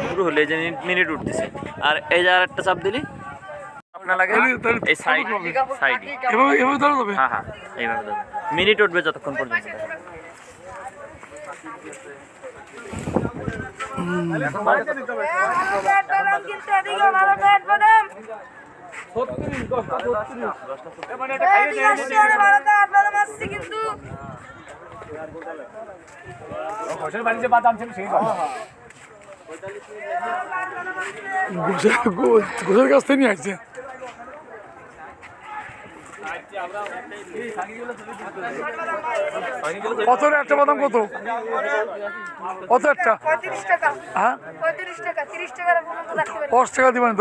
শুরু হলে যে মিনিট উঠতেছে আর এই যে আরেকটা চাপ দিলি আপনার লাগে এই সাইড সাইড এভাবে ধরা যাবে। হ্যাঁ হ্যাঁ এইভাবে ধরো মিনিট উঠবে যতক্ষণ পর্যন্ত গোসের কাছ থেকে নিয়ে আসছে। কত একটা বাদাম কত কত একটা? হ্যাঁ 10 টাকা দিবেন।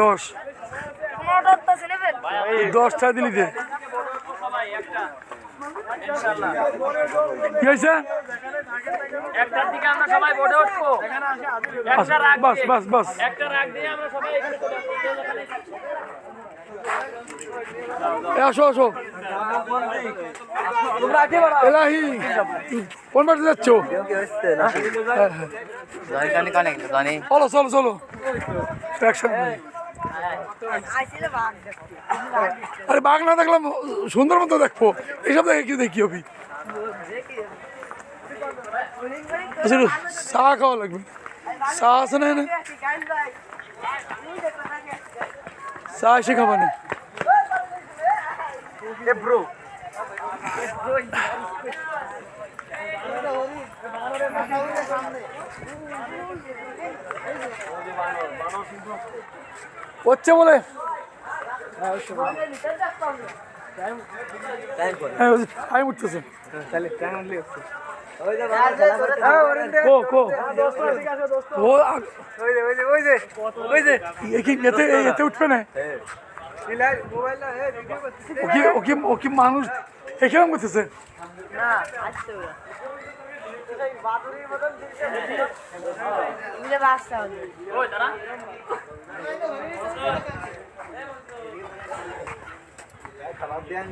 10 টাকা দিলি দে। কি হয়েছে? বাস বাস বাস আসো আসো। এলাহি কোন বাড়ি যাচ্ছ? চলো চলো চলো আরে বাঘ না দেখলাম সুন্দর মতো দেখবো। এইসব দেখে কি দেখি হবি? চা খাওয়া লাগবে। চা আছে না? চা এসে খাবা না? হচ্ছে বলে টাইম উঠতেছে। এতে উঠবে না ও কি মানুষ এখানে করতেছে?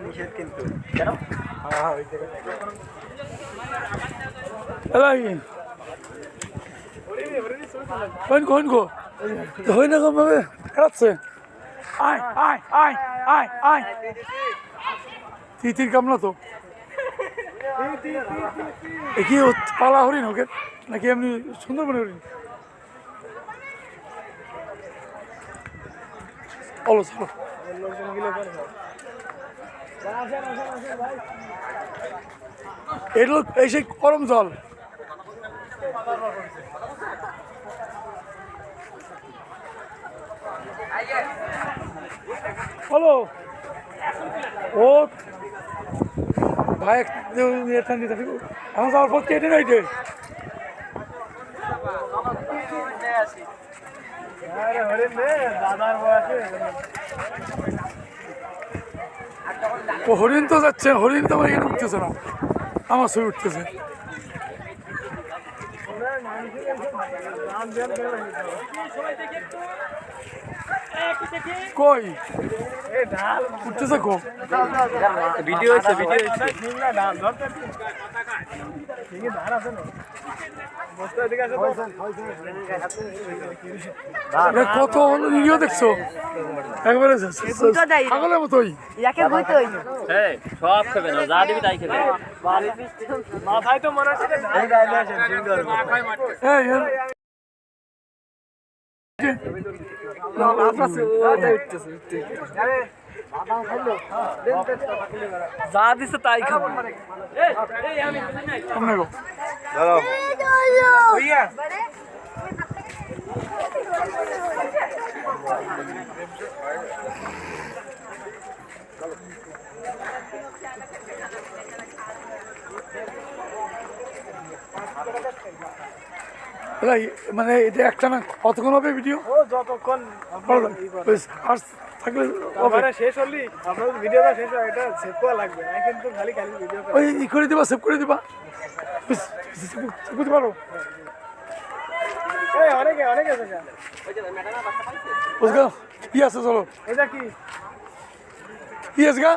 নিষেধ কিন্তু হয় না কম ভাবে খেলাচ্ছে। আয় আয় আয় আয় আয় তিতির কামলা তো কি পালা হরিণ ওকে নাকি এমনি সুন্দরবনে হরিণ? চলো চলো এগুলো এই সেই গরম জল। হ্যালো ও ভাই এখন যাওয়ার পর কেটে নাইটে হরিণ তো যাচ্ছে। হরিণ তো এখানে উঠতেছে না, আমার ছবি উঠতেছে। কই উঠতেছে কো ভিডিও হচ্ছে কত হলো ভিডিও দেখছো? একবারে ছাগলের মতোই সব খাবে না, যা দিবি তাই খাবে। মাথায় তো মনে হচ্ছে যা দিছে তাই খাবো। মানে এটা একটা না কতক্ষণ হবে ভিডিও? যতক্ষণ থাকলে মানে শেষ হলি আপনার ভিডিওটা শেষ হয় এটা সেভ করা লাগবে না কিন্তু খালি খালি ভিডিও ওই ই করে দিবা সেভ করে দিবা সেভ করতে পারো এই অনেকে অনেকে আছে স্যার বুঝগা কি আছে চলো এটা কি কি আছে গা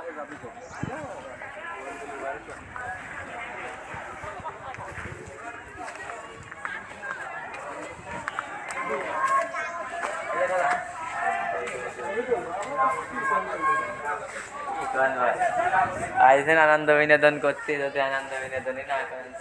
আইসেন আনন্দ বিনোদন করতে যদি আনন্দ বিনোদনই না করেন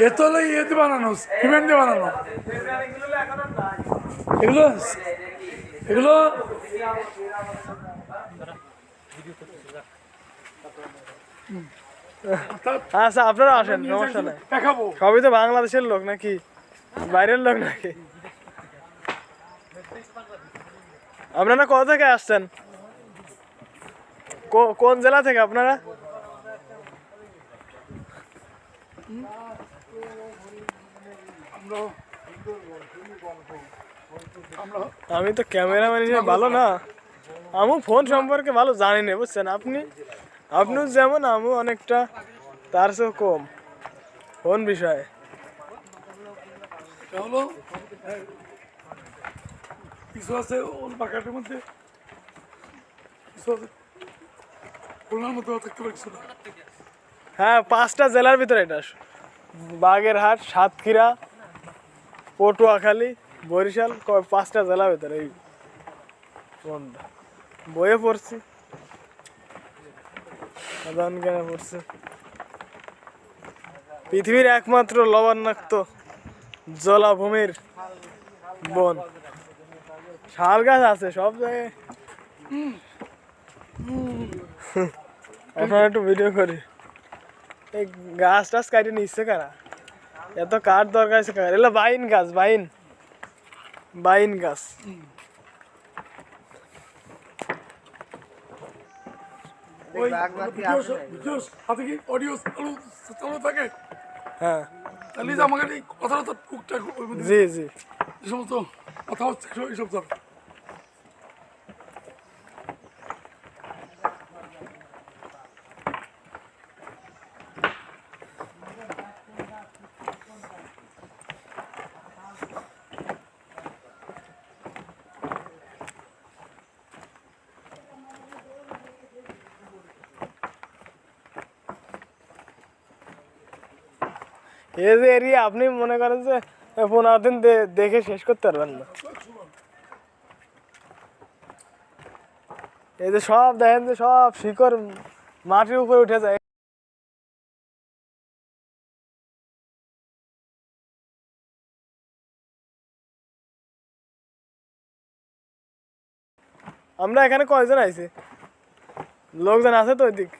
এ তো হলো ইয়েতে বানানো সিমেন্ট দিয়ে বানানো এগুলো এগুলো আচ্ছা আপনারা আসেন সমস্যা নাই দেখাবো সবই তো বাংলাদেশের লোক নাকি বাইরের লোক নাকি আপনারা কোথা থেকে আসছেন কোন জেলা থেকে আপনারা আমি তো ক্যামেরাম্যান হিসেবে ভালো না আমি ফোন সম্পর্কে ভালো জানি না বুঝছেন আপনিও যেমন আমিও অনেকটা তার চেয়েও কম ফোন বিষয়ে হলো কিছু আছে ওর বাগানের মধ্যে কিছু আছে খুলনার মধ্যে থাকতে পারে কিছু না হ্যাঁ 5টা জেলার ভিতরে এটা বাগেরহাট সাতক্ষীরা পটুয়াখালী বরিশাল 5টা জেলার ভিতরে এই ফোনটা বইয়ে পড়ছি সাধারণ জ্ঞানে পড়ছি পৃথিবীর একমাত্র লবণাক্ত জলাভূমির বন শাল গাছ আছে সব জায়গায় আপনারা একটু ভিডিও করি এই গাছ টাছ কাটে নিচ্ছে কারা এত কাঠ দরকার আছে কার এগুলো বাইন গাছ বাইন গাছ ওই ভিডিওস হাতে কি অডিও চালু থাকে হ্যাঁ তাহলে যে আমাকে এই কথাটা তো টুকটাক ওই মধ্যে জি জি যে সমস্ত কথা হচ্ছে এইসব যাবে এই যে এরিয়া আপনি মনে করেন যে 15 দিন দেখে শেষ করতে পারবেন না এই যে সব দেখেন যে সব শিকড় মাটির উপরে উঠে যায় আমরা এখানে কয়জন আইছি লোকজন আছে তো ওইদিক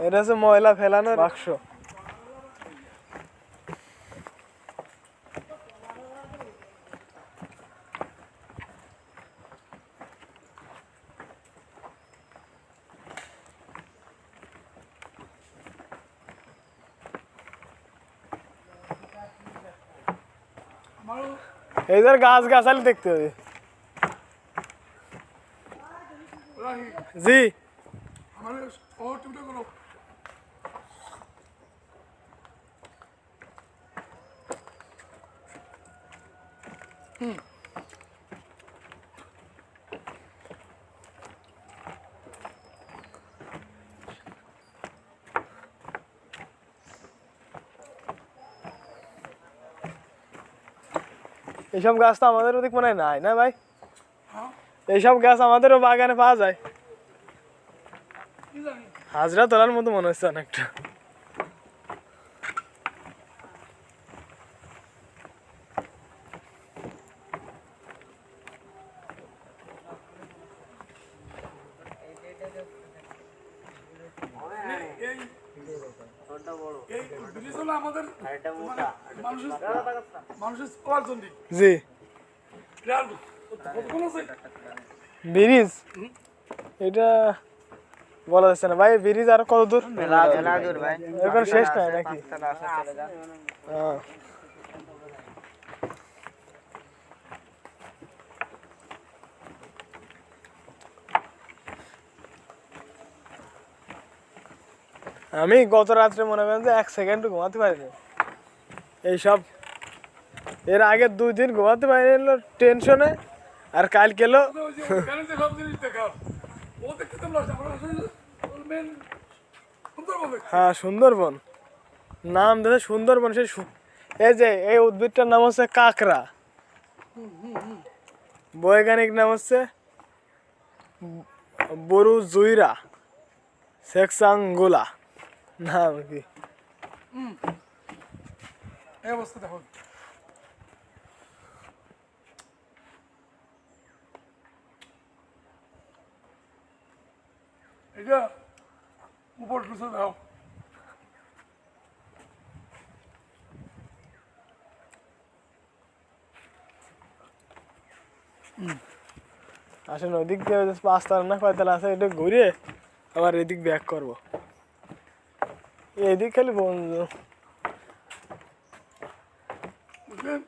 এটা হচ্ছে ময়লা ফেলানোর বাক্স এই যে গাছ গাছালি দেখতে হবে জি আমার ও টিপটা করো এইসব গাছ তো আমাদের ওদিক মনে হয় নাই না ভাই এইসব গাছ আমাদেরও বাগানে পাওয়া যায় কি জানি হাজরা তোলার মতো মনে হচ্ছে অনেকটা। এই ব্রিজ হলো আমাদের মানুষের চলার জন্য। জি কতক্ষণ আছে? ব্রিজ এটা বলা যাচ্ছে না ভাই। ব্রিজ আর কত দূর? এখন শেষ নাই নাকি? হ্যাঁ। আমি গত রাত্রে মনে করেন যে 1 সেকেন্ড ঘুমাতে পারিনি। এইসব এর আগে 2 দিন ঘুমাতে পারিনি টেনশনে, আর কালকে এলো সব জিনিস দেখাও ও দেখতে তো মেন সুন্দরবন। হ্যাঁ সুন্দরবন, নাম দিয়েছে সুন্দরবন। সেই এই যে এই উদ্ভিদটার নাম হচ্ছে কাঁকড়া, বৈজ্ঞানিক নাম হচ্ছে বরুজুইরা সেক্সাঙ্গুলা। নাম কি? এই অবস্থা দেখো। এটা উপর টুসে দাও। আসলে ওইদিক দিয়ে 5 তালা না কয়তালা আছে, এটা ঘুরে আবার এদিক ব্যাক করবো। এদিক খালি বন্ধু। বুঝলেন?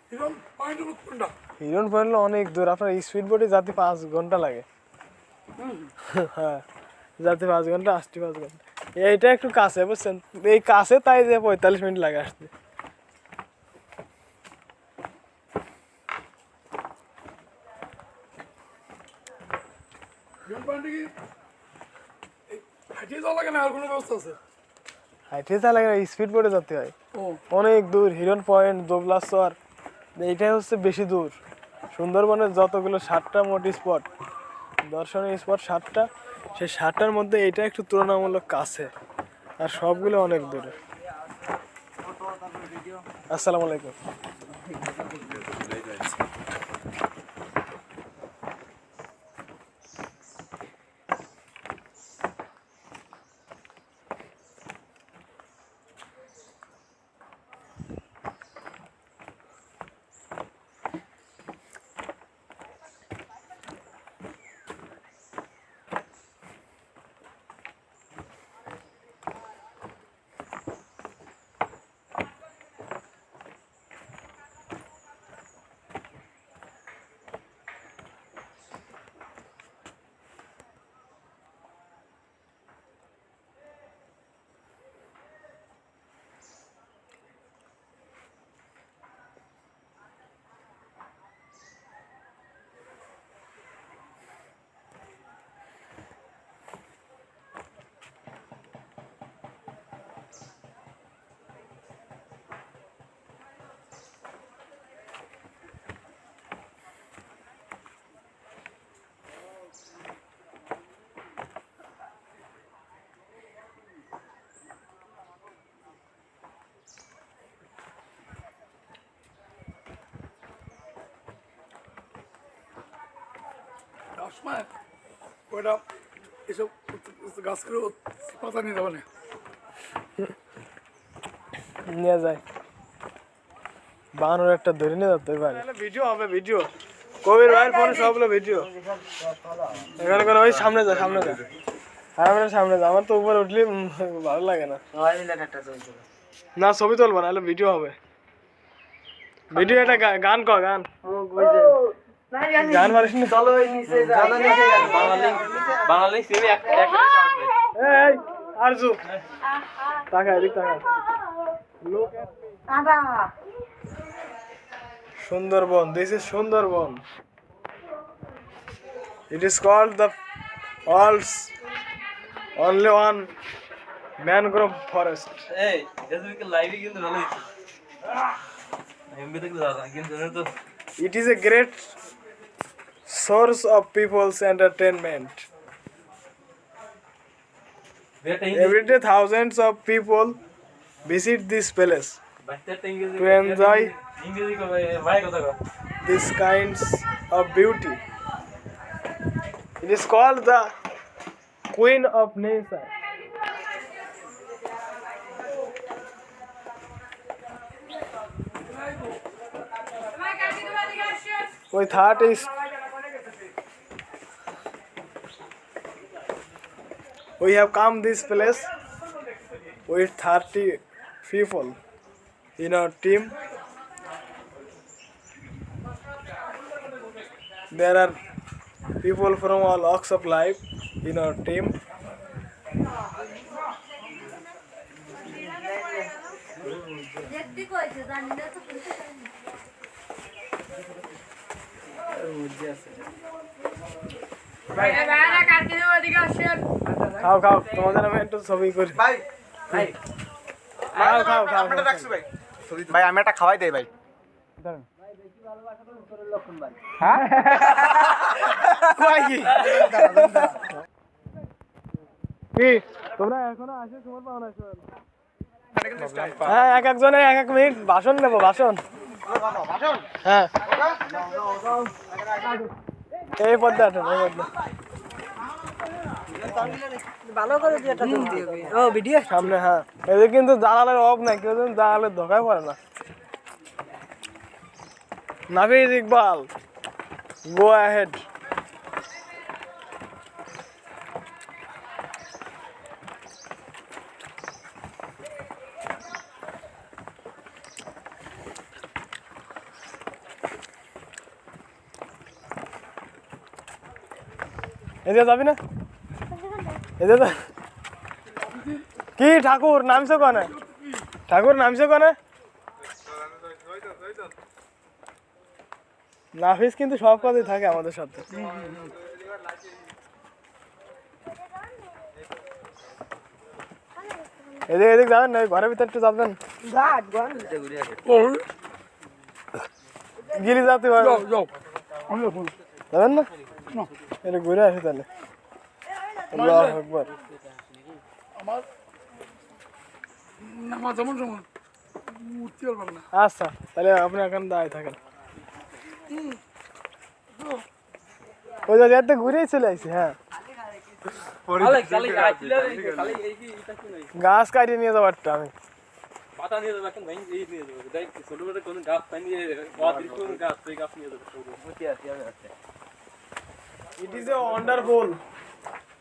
হিরণ পয়েন্ট হলো কোনটা? হিরণ পয়েন্ট অনেক দূর। আপনার স্পিড বোটে যাতে 5 ঘন্টা লাগে। হ্যাঁ যাতে 5 ঘন্টা, আসতে 5 ঘন্টা। এইটা একটু কাছে বুঝছেন, এই কাছে তাই যে 45 মিনিট লাগে আসতে। হিরণ পয়েন্টে কি হাঁটিয়ে যাওয়া লাগে না আর কোনো ব্যবস্থা আছে? হাইটে যা লাগে, স্পিড বোটে যেতে হয় ও অনেক দূর। হিরণ পয়েন্ট, দোবলাচর, এইটাই হচ্ছে বেশি দূর। সুন্দরবনের যতগুলো 7টা মোট স্পট, দর্শনীয় স্পট 7টা, সেই 7টার মধ্যে এইটা একটু তুলনামূলক কাছে, আর সবগুলো অনেক দূরে। আসসালামু আলাইকুম। সময় ওইটা এসব গাছ করে পাতা নিয়ে যাবে না। নিয়ে যায় বানর একটা ধরে নিয়ে যেতে পারে। ভিডিও হবে, ভিডিও কবির ভাইয়ের ফোনে সবগুলো ভিডিও। এখানে করে ওই সামনে যা, সামনে যা, আমার সামনে যা। আমার তো উপরে উঠলে ভালো লাগে না। না ছবি তুলবো না, হলে ভিডিও হবে। ভিডিও একটা গান ক, গান গান মারিস নি। এই আরজু টাকা এদিক টাকা। Sundarban, this is Sundarban. It is called the world's only one mangrove forest. এই ফেসবুকে লাইভে কিন্তু ভালো হচ্ছে। এমবি থেকে দাদা কিন্তু তো It is a great source of people's entertainment. Every day thousands of people visit this place to enjoy these kinds of beauty. It is called the Queen of Nature. We thought is we have come this place with 30 people in our team. There are people from all walks of life in our team. খাও খাও তোমাদের আমি একটু ছবি করি ভাই ভাই খাও খাও খাও আপনারা রাখছো ভাই ভাই আমি একটা খাওয়াই দেই ভাই কি তোমরা এখনো আসে সময় পাও না হ্যাঁ এক একজনের এক এক মিনিট ভাষণ নেবো ভাষণ হ্যাঁ এই পদ্মা আছেন এই পদ্মা ভালো করে যেটা তুলতে হবে ও ভিডিও সামনে হ্যাঁ এদের কিন্তু দালালের অভাব নাই কেউ যেন দালালের ধোকায় পড়ে না নাফিজ ইকবাল গো অ্যাহেড এদিকে যাবি না এদিকে কি ঠাকুর নামছো কনে ঠাকুর নামছো কনে নাফিস কিন্তু সব কাজে থাকে আমাদের সাথে এদিকে এদিকে যাবেন না ঘরের ভিতরে একটু যাবেন গিলি যাতে যাবেন না এটা ঘুরে আসি তাহলে আল্লাহু আকবার আমার নামাজ যেমন সময় উঠতে পারবেন না আচ্ছা তাহলে আপনি এখন দাঁড়িয়ে থাকেন ওই জায়গাতে ঘুরেই চলে আসি হ্যাঁ গাছ কাটিয়ে নিয়ে যাবো একটা আমি It is a wonderful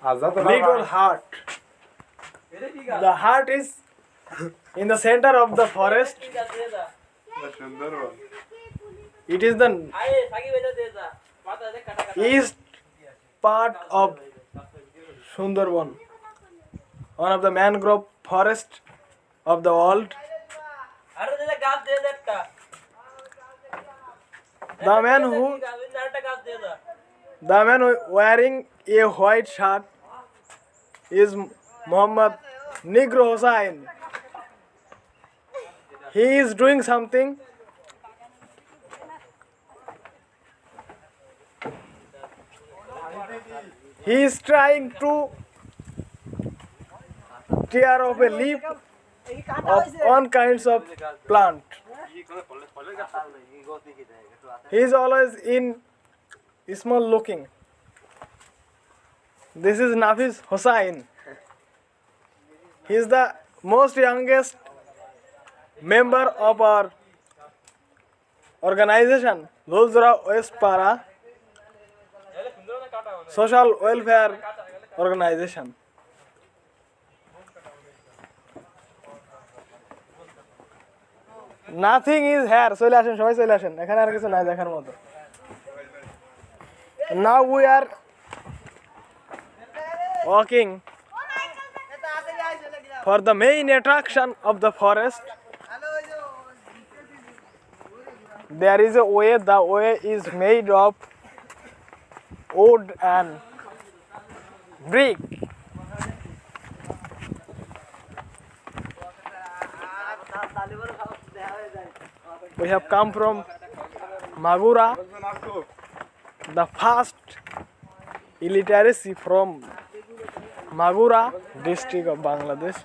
little heart. The heart is in the center of the forest. It is the east part of Sundarban, one of the mangrove forest of the world. The man wearing a white shirt is Muhammad Negro Hossain. He is doing something. He is trying to tear off a leaf of one kinds of plant. He is always in small looking. This is Nafiz Hossain. He is the most youngest member of our organization, Lulzra West Para Social Welfare Organization. Nothing is here. চলে আসেন সবাই চলে আসেন এখানে আর কিছু নাই দেখার মতো Now we are walking for the main attraction of the forest. There is a way. The way is made of wood and brick. We have come from Magura. The first illiteracy from Magura district of Bangladesh.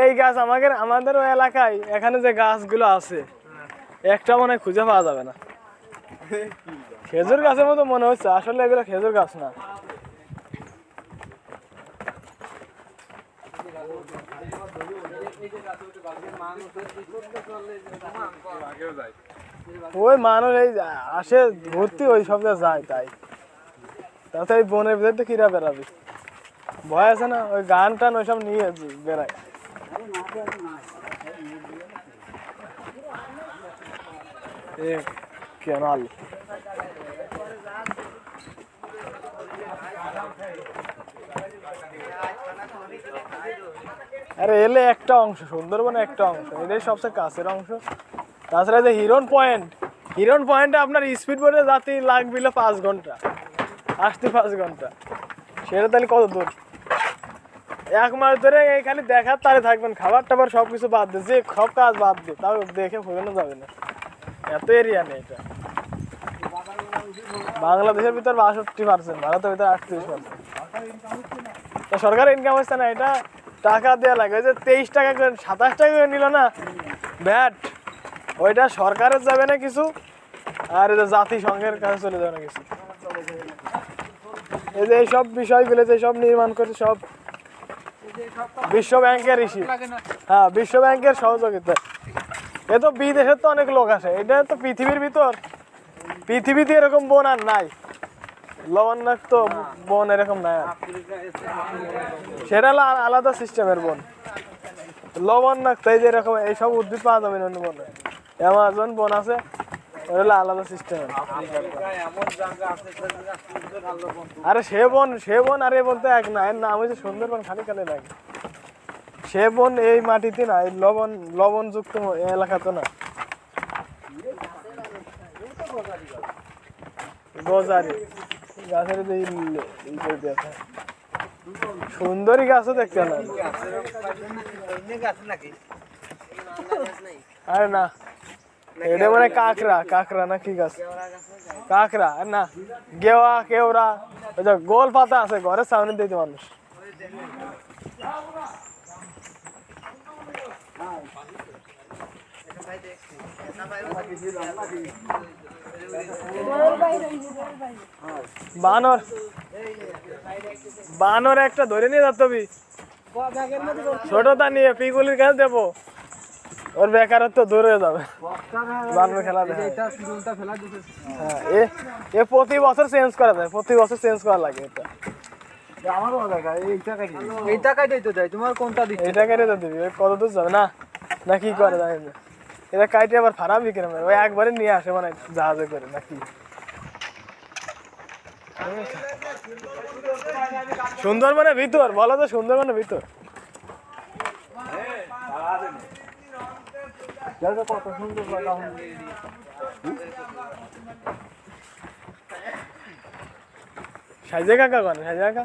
এই গাছ আমাদের ওই এলাকায় এখানে যে গাছগুলো আছে একটা মনে হয় খুঁজে পাওয়া যাবে না। খেজুর গাছের মতো মনে হচ্ছে, আসলে এগুলো খেজুর গাছ না। ওই মানুষ এই আসে ভর্তি ওই সব যায়, তাই তাছাড়া এই বনের ভিতরে তো কিরা বেড়াবি, ভয় আছে না, ওই গান টান ওইসব নিয়ে বেড়ায়। কেনাল আরে এলে একটা অংশ, সুন্দরবনে একটা অংশ, এটাই সবচেয়ে কাছের অংশ। তাছাড়া যে হিরন পয়েন্টে আপনার স্পিড বোটে যাতে লাগবে 5 ঘন্টা, আসতে 5 ঘন্টা, সেটা তাহলে কত দূর? 1 মাস ধরে এই খালি দেখার তারে থাকবেন, খাবার টাবার সব কিছু বাদ দিয়ে, যে সব কাজ বাদ দিয়ে, তাও দেখে ফেরানো যাবে না, এত এরিয়া নেই এটা। বাংলাদেশের ভিতর 62%, ভারতের ভিতর 38%। তো সরকারের ইনকাম হচ্ছে না, এটা টাকা দেওয়া লাগে। ওই যে 23 টাকা করে 27 টাকা করে নিল না ভ্যাট, ওইটা সরকারের যাবে না কিছু, আর এই যে জাতিসংঘের কাছে চলে যাবে না কিছু। এই যে এইসব বিষয়গুলো যে সব নির্মাণ করে সব বিশ্ব ব্যাংকের ইস্যু, হ্যাঁ বিশ্ব ব্যাংকের সহযোগিতা। এ তো বিদেশের তো অনেক লোক আসে, এটা তো পৃথিবীর ভিতর, পৃথিবীতে এরকম বন আর নাই, লবণাক্ত বন এরকম নাই আর, সেটা হলো আলাদা সিস্টেমের বন। লবণাক্ত এই যে এরকম এইসব উদ্ভিদ পাওয়া যাবে অন্য বনে, অ্যামাজন বন আছে, ওটা হলো আলাদা সিস্টেমের। আরে সে বন আর এই বন তো এক না, এর নাম হচ্ছে সুন্দরবন, খালি খালি লাগে। সে বন এই মাটিতে না, এই লবণযুক্ত এলাকা তো না। গজারি গাছের সুন্দরী গাছও দেখতে না, আরে না এটা মানে কাঁকড়া না কি গাছ, কাঁকড়া না, গেওয়া কেওড়া, ওই যে গোল পাতা আছে ঘরের সামনে দিতে মানুষ। বানর একটা ধরে নিয়ে যাতে হবে, ছোটটা নিয়ে পিগুলির কাছে দেবো, ওর বেকারত্ব দূর হয়ে যাবে। বানর খেলা দেখে হ্যাঁ, এ প্রতি বছর চেঞ্জ করা যায়, প্রতি বছর চেঞ্জ করা লাগে। এটা এই টাকাই দিতে দেয়, তোমার কোনটা দিচ্ছে? এইটা কেটে তো দিবি, কত দূর যাবে না, না কি করে জানি না, এটা কাইটে আবার খারাপ বিক্রি হবে, ওই একবারে নিয়ে আসে মানে জাহাজে করে নাকি। সুন্দরবনের ভিতর বলো তো, সুন্দরবনের ভিতর কত সুন্দর সাইজে কাকা কোন সাইজে কাকা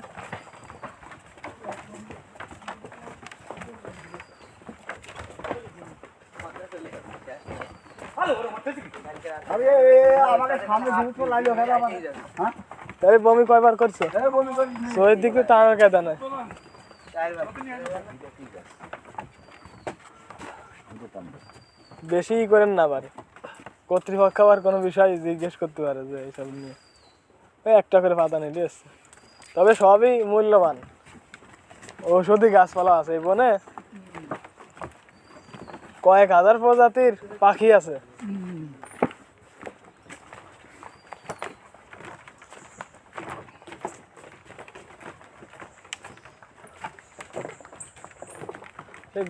তাহলে বমি কয়বার করছো? শহীদ দিকে টানার কেদা নাই, বেশি করেন না পারে কর্তৃপক্ষ আবার কোনো বিষয় জিজ্ঞেস করতে পারে যে এইসব নিয়ে। ওই একটা করে পাতা নিলে এসছে, তবে সবই মূল্যবান ঔষধি গাছপালা আছে এই বনে, কয়েক হাজার প্রজাতির পাখি আছে।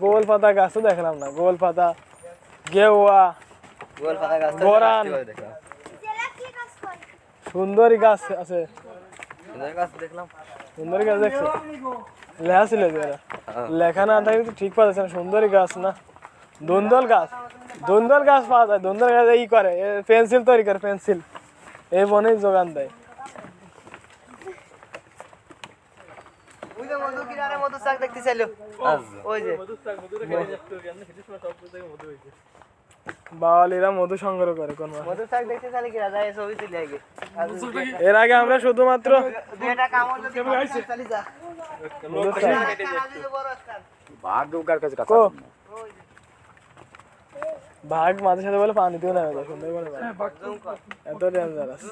গোল পাতা গাছও দেখলাম না, গোল পাতা, গেওয়া, গোরান, সুন্দরী গাছ আছে, সুন্দরী গাছ দেখছো? লেখা ছিল লেখা না থাকলে ঠিক পাওয়া যাচ্ছে না। সুন্দরী গাছ না, ধুন্দল গাছ পাওয়া যায়। ধুন্দল গাছ ই করে পেন্সিল তৈরি করে, পেন্সিল এই বনেই যোগান দেয়। ওই যে মধু কিনারে মধু শাক দেখতে চাইলো ওই যে বাওয়ালিরা মধু সংগ্রহ করে কোন মাছ। মধু শাক দেখতে চাইলে কি রাজা ছবি তুলে আগে এর আগে আমরা শুধুমাত্র দুইটা কামড় যদি চালি যা মধু শাক বড় স্থান কো বাঘ মাঝে সাথে বলে পানিতেও নামে যায় সুন্দরবনে বাঘ। এত ডেঞ্জারাস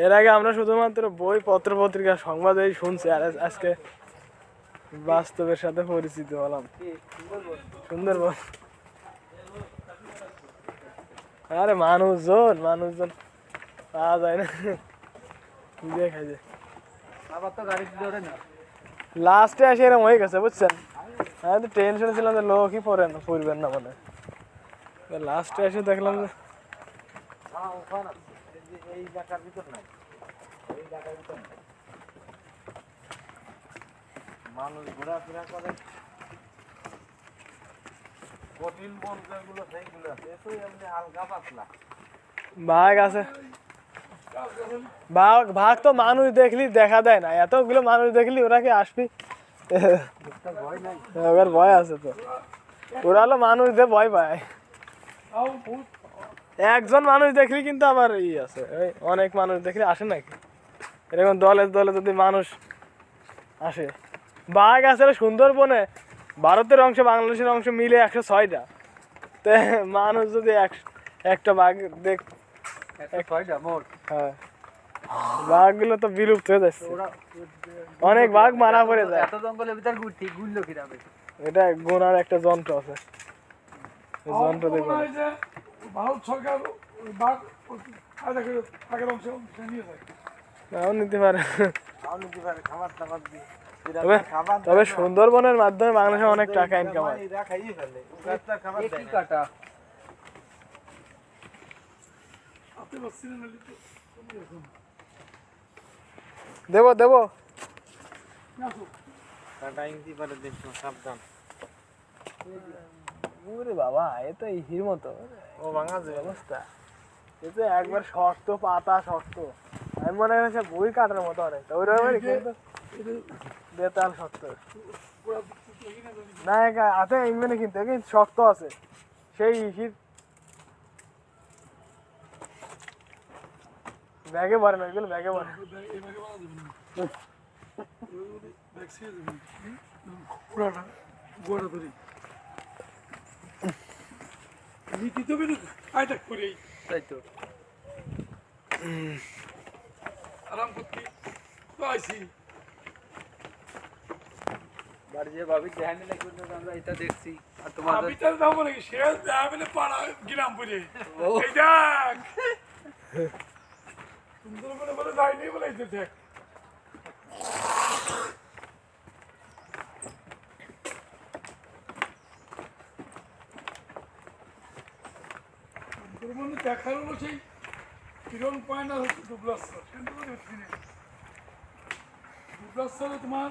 এর আগে আমরা শুধুমাত্র বই পত্র পত্রিকা সংবাদ এই শুনছি আর আজকে বাস্তবের সাথে পরিচিত হলাম। সুন্দরবন আরে মানুষজন পাওয়া যায় না দেখাই যায় আবার তো গাড়ি ধরে না লাস্টে এসে এরকম হয়ে গেছে বুঝছেন। আমি তো টেনশন ছিলাম যে লোকই পড়বেন না মনে লাস্টে এসে দেখলাম যে এই জায়গার ভিতর নাই এই জায়গার ভিতর মানুষ ঘোরাফেরা করে কঠিন বন যেগুলো সেইগুলো এতই এমনি হালকা পাতলা বাঘ আছে। বাঘ তো মানুষ দেখলি দেখা দেয় না, এতগুলো মানুষ দেখলি ওরা কি আসবি? ওর ভয় আছে তো, ওরা হলো মানুষ দিয়ে ভয় পায়। একজন মানুষ দেখলি কিন্তু আবার আছে, অনেক মানুষ দেখলি আসে নাকি এরকম দলে দলে যদি মানুষ আসে। বাঘ আছে সুন্দরবনে, ভারতের অংশ বাংলাদেশের অংশ মিলে 106টা, তো মানুষ যদি একটা বাঘ দেখ, হ্যাঁ বাঘগুলো তো বিলুপ্ত হয়ে যাচ্ছে, অনেক বাঘ মারা পড়ে যায়। এত জঙ্গলের ভিতর ঘুরলো কিভাবে? এটা গোনার একটা যন্ত্র আছে, যন্ত্র দেখো ভারত সরকার বাঘ আগের অংশ নিয়ে যায়, নাও নিতে পারে। খাবার টাবার দিয়ে তবে সুন্দরবনের মাধ্যমে বাংলাদেশে অনেক টাকা ইনকাম হয়। কি কাটা দেবো দেবো সাবধান। ওরে বাবা, এ তো হির মতো ও ভাঙা যে অবস্থা, এ তো একবার শক্ত পাতা শক্ত, আমি মনে হচ্ছে বই কাটার মতো অনেকটা ওই রকমের, কিন্তু বেতাল শক্ত না, হাতে ইংল্যান্ডে কিন্তু শক্ত আছে সেই হির, ব্যাগে ভরে না, ওইগুলো ব্যাগে ভরে। গোড়া ধরি নীতি তো আয়টা করে তাই তো আরাম করতে আইসি বাড়ি যে ভাবি ধ্যান দিলে কিন্তু আমরা এটা দেখছি, আর তোমার আমি তার দাম নাকি শেষ দেখাবেলে পাড়া গ্রাম পুরে এইটা সুন্দর করে বলে যায়নি বলে এই দেখ সুন্দরবনে দেখার হলো সেই কিরণ পয়েন্ট আর হচ্ছে দুবলাশ্বর, দুবলাশ্বরে তোমার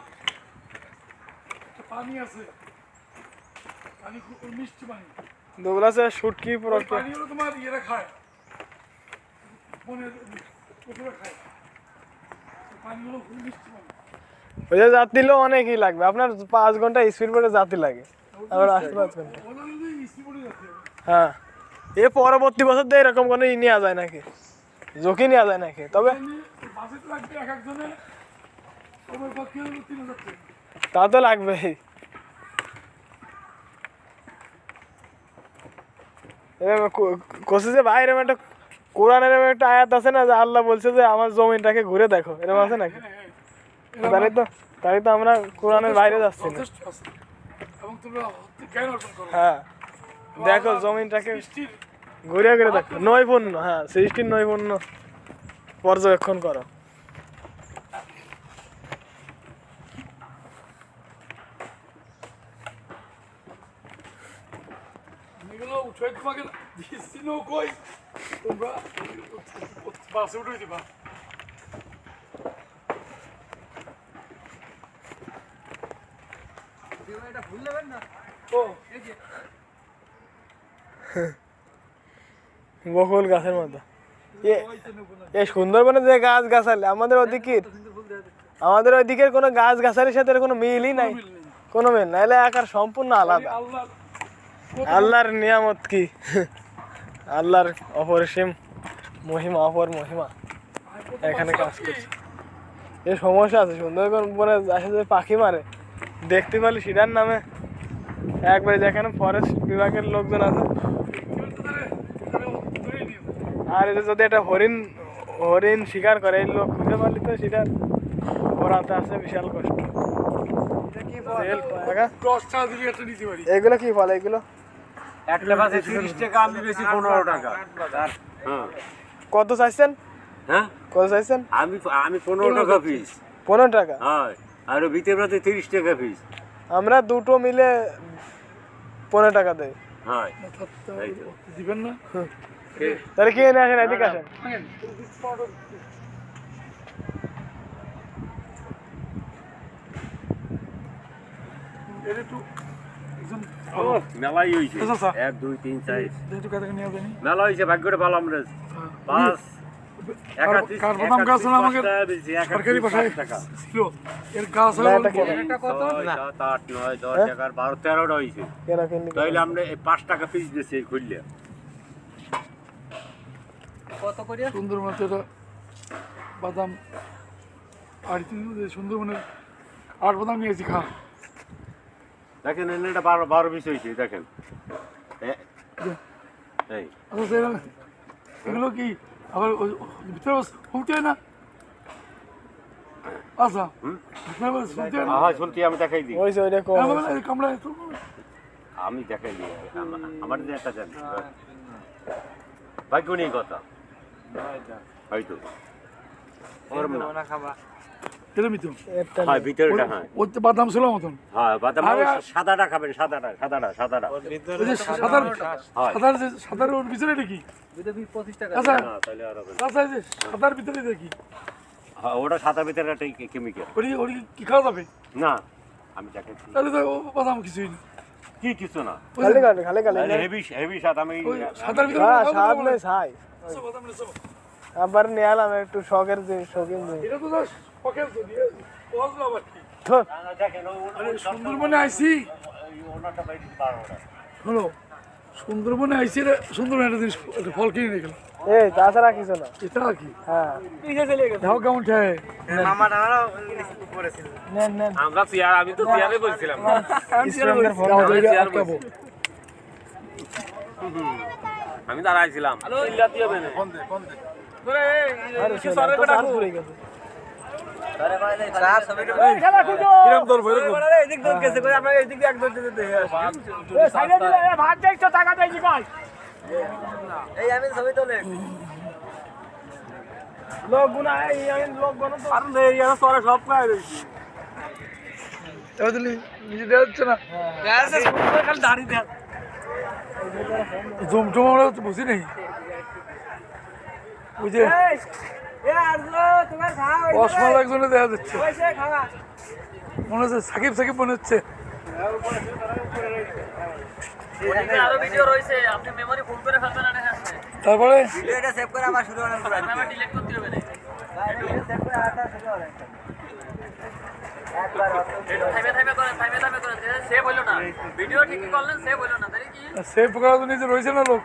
পানি আছে, পানি খুব মিষ্টি পানি, দুবলাছে শুটকি পুরো পানি হলো তোমার ইয়েরা খায়, বনের কুকুরে খায়, পানি হলো খুব মিষ্টি পানি। ওই যে যাত্রী লো অনেকই লাগবে, আপনার 5 ঘন্টা স্পিড বোটে যাত্রী লাগে, আবার আসতে 5 ঘন্টা। হ্যাঁ, এ পরবর্তী বছর দিয়ে এরকম কোনো ই নেওয়া যায় নাকি, ঝুঁকি নেওয়া যায় নাকি? তবে তা তো লাগবেই। কোসে যে ভাই এরকম একটা কোরআনের একটা আয়াত আছে না, যে আল্লাহ বলছে যে আমার জমিনটাকে ঘুরে দেখো, এরকম আছে নাকি? তাই তো আমরা কোরআনের বাইরে যাচ্ছি না। হ্যাঁ, দেখো জমিনটাকে ঘুরে ঘুরে দেখো, নৈপুণ্য, হ্যাঁ সৃষ্টির নৈপুণ্য পর্যবেক্ষণ করো। তোমাকে দিচ্ছিল কই, তোমরা বাসে উঠে দিবা। এটা ভুল নেবেন না। বকুল গাছের মতো এই সুন্দরবনে যে গাছ গাছালি আমাদের ওইদিকের কোনো গাছ গাছালির সাথে এর কোনো মিলই নাই, কোনো মিল না, এলে আকার সম্পূর্ণ আলাদা। আল্লাহর নিয়ামত কি, আল্লাহর অপরিসীম মহিমা, অপর মহিমা এখানে কাজ করছে। এই সমস্যা আছে সুন্দরবনে আসে যে পাখি মারে দেখতে পারলি সেটার নামে একবারে, যেখানে ফরেস্ট বিভাগের লোকজন আছে। আর এই যে যদি একটা হরিণ শিকার করে এই লোক খুঁজে পারলি তো সেটার ওরাতে আছে বিশাল কষ্ট। এগুলো কি ফল? এগুলো একটা মাছে 30 টাকা, আমি বেশি 15 টাকা। হ্যাঁ কত চাইছেন? হ্যাঁ কত চাইছেন? আমি 15 টাকা পিস। 15 টাকা? হ্যাঁ, আর ভিতরে রাতে 30 টাকা পিস। আমরা দুটো মিলে 15 টাকা দেই। হ্যাঁ দিবেন না? তাহলে কিনে নিয়ে আসেন, এদিকে আসেন। এর একটু একজন মেলাই হইছে, আচ্ছা, আচ্ছা। 1 2 3 4 যেহেতু কাটাকে নিয়ে যাবেনি মেলা হইছে, ভাগ্যটা ভালো আমরা 5 কাঠবাদাম গাছ না আমাকে সরকারি ভাষায় ছিল, এর গাছ হলো 8 9 10 টাকার 12 13টা হইছে। কেন কিনলি? তাইলে আমরা 5 টাকা পিস দিছি খুললে। সুন্দরবন এটা বাদাম আর সুন্দরবনের 8 বাদাম নিয়েছি, খা। দেখেন এটা 12 পিস হইছে, দেখেন এই আচ্ছা এগুলো কি আবার ভিতরে শুনতে হয় না? আচ্ছা ভিতরে শুনতে হয় না? হ্যাঁ শুনছি, আমি দেখাই দিই, ওই যে ওইটা কম। কামড়া আমি দেখাই দিই, আমার যে একটা জানি ভাগ্য নেই কথা হয়তো এরমই তো একটা হ্যাঁ ভিতরেটা। হ্যাঁ ওর তো বাদাম ছিল মতন। হ্যাঁ বাদাম সাদাটা খাবেন, সাদাটা ওই যে সাদার ওর ভিতরে দেখি। আচ্ছা তাহলে আর হবে না। আচ্ছা এই যে সাদার ভিতরে দেখি, হ্যাঁ ওটা সাদা ভিতরে একটা কেমিক্যাল ওরি কি খাওয়া যাবে? না, আমি দেখাচ্ছি তাহলে তো ও বাদাম কিছুই না। কি কিছু না, খালি হেভি স্বাদ। আমি ওই সাদার ভিতরে হ্যাঁ, খাওয়া স্বাদ যাবে নেই না? ছাই। আচ্ছা, বাদাম নিয়ে যাবো। আবার নিয়ে এলাম একটু শখের জিনিস, শৌখিন জিনিস। এটা তো জাস্ট পকেট তো দিয়ে পৌঁছলো আবার কি। ধুর, দেখেন আরে সুন্দরবনে আইছি, ওনারটা বাইরে 12টা। হলো সুন্দরবনে আইছি রে, সুন্দরবনে একটা জিনিস একটা ফল কিনে নিয়ে গেলাম। এই তাছাড়া কিছু না। এটা কি হ্যাঁ দেখো কেমন খায়। নেন নেন। আমরা চেয়ার, আমি তো চেয়ারে বলছিলাম ইসলামের ফল। আটকাবো। আমি দাঁড়াইছিলাম। আরে শোনা, তো চার্জ পড়ে গেছে। কিরম ধরবো এরকম? লোক গুনা এই আমি লোক গণ তো এবার দিলি নিজে দেওয়া হচ্ছে না। জমজম আমরা তো বুঝি নেই। ওই যে অসমাল একজনে দেখা যাচ্ছে, মনে হচ্ছে সাকিব সাকিব মনে হচ্ছে। তারপরে সেভ করার জন্য যে রয়েছে না লোক,